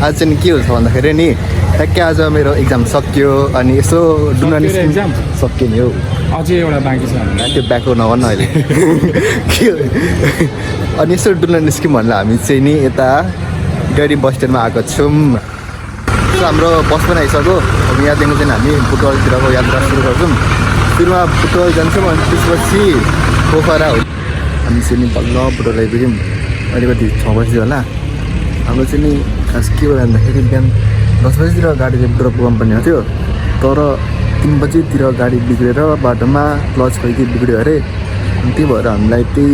आज चाहिँ के हुन्छ भन्दाखेरि नि ट्याक्कै आज मेरो एक्जाम सकियो अनि यसो डुल्न निस्किनु एक्जाम सकियो नि हौ अझै एउटा बाँकी छ त्यो ब्याकको नभन्न अहिले के अनि यसो डुल्न निस्क्यौँ भनेर हामी चाहिँ नि यता गैरी बस स्ट्यान्डमा आएको छौँ हाम्रो बस पनि आइसक्यो अब यहाँदेखि चाहिँ हामी बुटवलतिरको यात्रा सुरु गर्छौँ सुरुमा बुटवल जान्छौँ अनि त्यसपछि पोखरा हो हामी चाहिँ नि बल्ल बुटवल आइपुग्यौँ अलिकति 6 बजी होला हाम्रो चाहिँ नि खास के भयो भन्दाखेरि बिहान 10 बजीतिर गाडी बुटवल पुगाउनु पर्ने थियो तर 3 बजीतिर गाडी बिग्रेर बाटोमा क्लच खैकी बिग्रियो अरे अनि त्यही भएर हामीलाई त्यही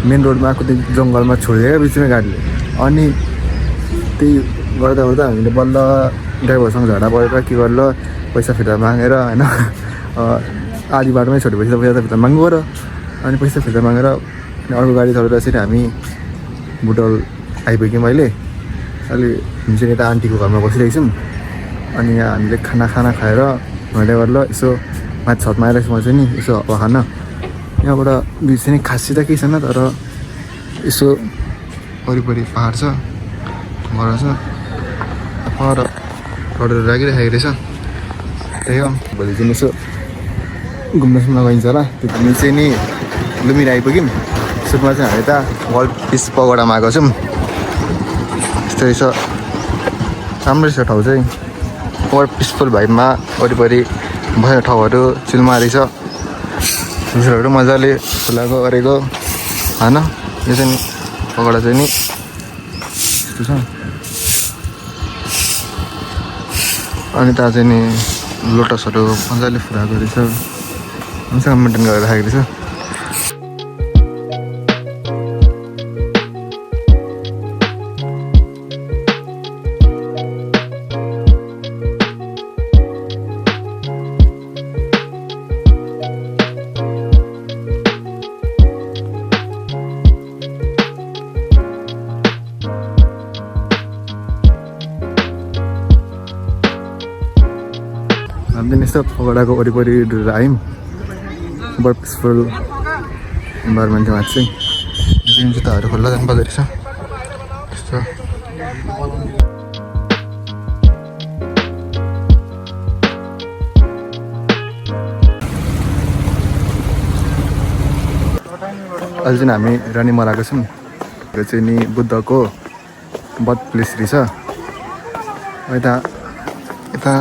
मेन रोडमा आएको त्यो जङ्गलमा छोडिदियो बिचमै गाडीले अनि त्यही गर्दा गर्दा हामीले बल्ल ड्राइभरसँग झगडा परेर के गर्ल पैसा फिर्ता मागेर होइन आधी बाटोमै छोडेपछि त पैसा फिर्ता माग्नु पऱ्यो अनि पैसा फिर्ता मागेर अर्को गाडी चढेर चाहिँ हामी बुटवल आइपुग्यौँ अहिले अहिले हामी चाहिँ यता आन्टीको घरमा बसिरहेको छौँ अनि यहाँ हामीले खाना खाएर नुहाइले गर्ल यसो माथि छतमा आइरहेको छु म चाहिँ नि यसो हावा खान यहाँबाट बिच चाहिँ नि खासै त केही छैन तर यसो वरिपरि पाहाड छ घर छ पर रोडहरू लागिरहेको रहेछ त्यही हो भोलि चाहिँ यसो घुम्न गइन्छ होला त्यो घुम्नु चाहिँ नि लुम्बिनी आइपुग्यौँ सुरुमा चाहिँ हामी यता वर्ल्ड पिस पगोडामा आएको छौँ यस्तो रहेछ राम्रो छ ठाउँ चाहिँ वर्ल्ड पिसफुल भाइबमा वरिपरि भयो ठाउँहरू चिलमा रहेछ झुसहरू मजाले खुलाएको गरेको होइन यो चाहिँ पगोडा चाहिँ नि यस्तो छ अनि त्यहाँ चाहिँ नि लोटसहरू मजाले फुलाएको रहेछ राम्रोसँग मेन्टेन गरेर राखेको रहेछ हामीले यस्तो पगोडाको वरिपरि डुलेर आयौँ बड पिसफुल इन्भाइरोमेन्टमा चाहिँ जुत्ताहरू खुल्ला जानुपर्दो रहेछ त्यस्तो अहिले चाहिँ हामी रानी मल आएको छौँ यो चाहिँ नि बुद्धको बर्थ प्लेस रहेछ यता यता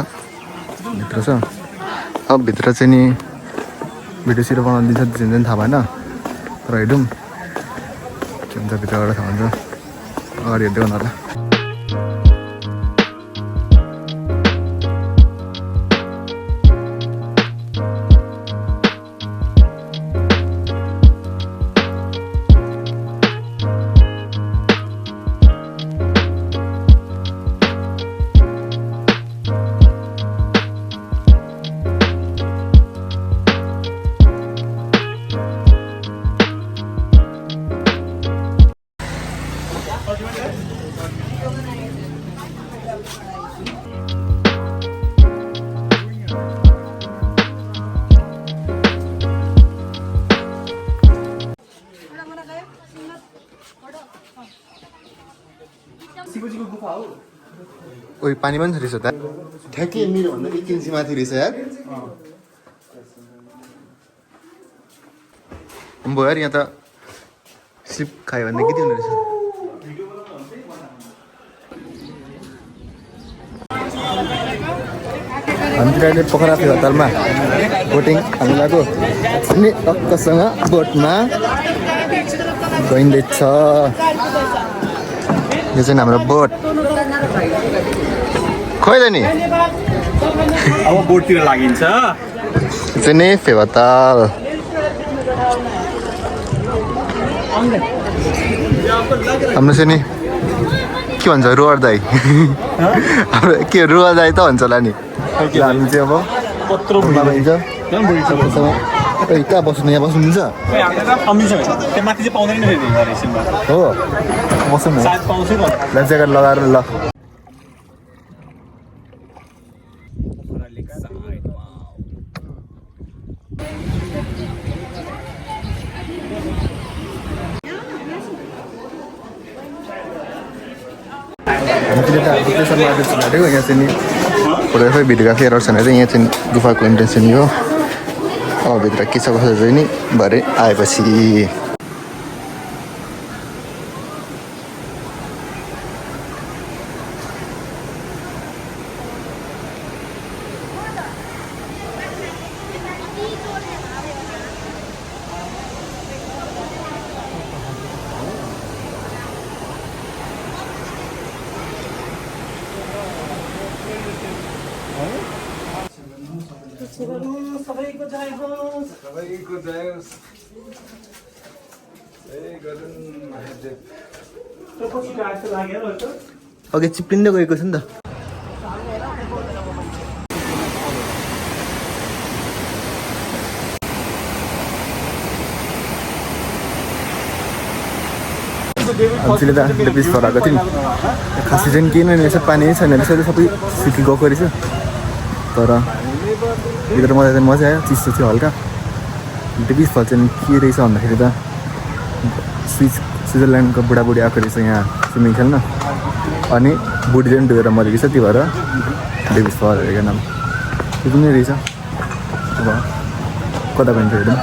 भित्र छ अब भित्र चाहिँ नि भिडियो सिडियो बनाउनु दिन्छ दिन्छ थाहा भएन तर हेरौँ के हुन्छ भित्रबाट थाहा हुन्छ अगाडि हेर्दै गर्नु होला ओइ पानी पनि छ रहेछ त ठ्याक्कै मेरो भन्दा 1 इन्ची माथि रहेछ यार भयो यार यहाँ त सिप खायो भने के हुने रहेछ हामी अहिले पोखरा हतालमा बोटिङ खानु लाग्यो अनि टक्कसँग बोटमा गइँदैछ यो चाहिँ हाम्रो बोट खोइ त नि अब बोटतिर लागिन्छ चाहिँ नि फेवाताल हाम्रो चाहिँ नि के भन्छ रुवर दाई हाम्रो के रुवर दाई त भन्छ होला नि हामी चाहिँ अब पत्रो भइन्छ कहाँ बस्नु यहाँ बस्नुहुन्छ हो बस्नु न लाइफ ज्याकेट लगाएर ल हामीले त त्यसमा मार्केट छाडेको यहाँ चाहिँ नि फोटोग्राफी भिडियोग्राफी एरर छैन चाहिँ यहाँ चाहिँ गुफाको इन्ट्रेन्स चाहिँ यो अब भित्र के छ कसो चाहिँ नि भरे आएपछि अघि चिप्लिँदै गएको छ नि त हामीले त पिस फराएको थियौँ खासै चाहिँ केही नै रहेछ पानी नै छैन रहेछ सबै सुकी गएको रहेछ तर भित्र मजा आयो चिसो थियो हल्का पिस फल चाहिँ के रहेछ भन्दाखेरि त स्विजरल्यान्डको बुढाबुढी आएको रहेछ यहाँ स्विमिङ खेल्न अनि बुढी चाहिँ डुबेर मरेको छ त्यो भएर डेभिस फल हेरेको नाम त्यो पनि रहेछ अब कता पनि हेरौँ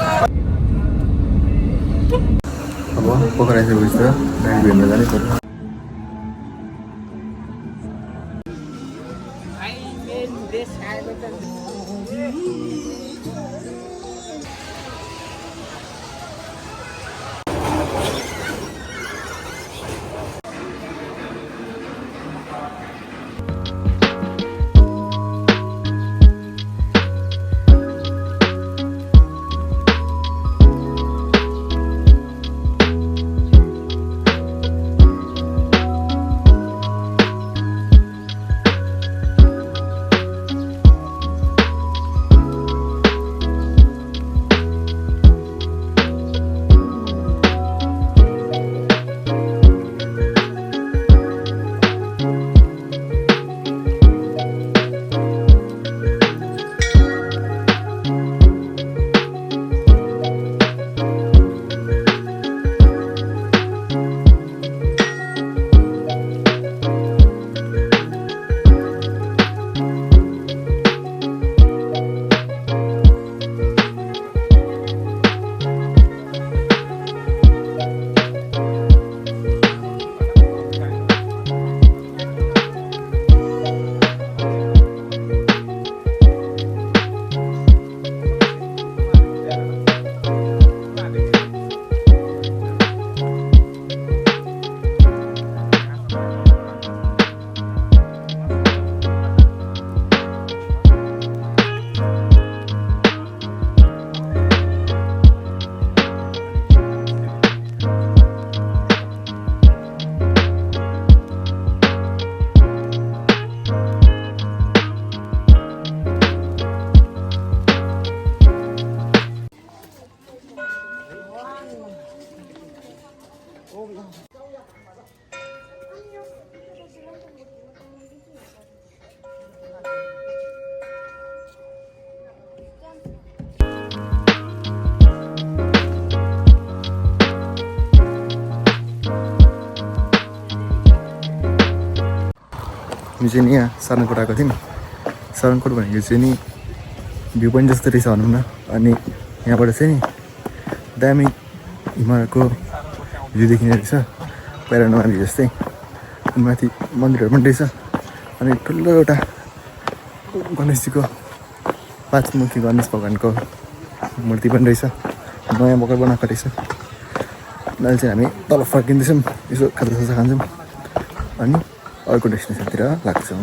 अब पोखरा आइसकेपछि त गाडी भेट्न जानै पर्यो हामी चाहिँ नि यहाँ सारनकोट आएको थियौँ सारनकोट भनेको चाहिँ नि भ्यू पोइन्ट जस्तो रहेछ भनौँ न अनि यहाँबाट चाहिँ नि दामी हिमालको भ्यू देखिने रहेछ प्यारानोमाली जस्तै अनि माथि मन्दिरहरू पनि रहेछ अनि ठुलो एउटा गणेशजीको पाँचमुखी गणेश भगवान्को मूर्ति पनि रहेछ नयाँ भर्खर बनाएको रहेछ अहिले चाहिँ हामी तल फर्किँदैछौँ यसो खाजासाजा खान्छौँ अनि अर्को डेस्टिनेसनतिर लाग्छौँ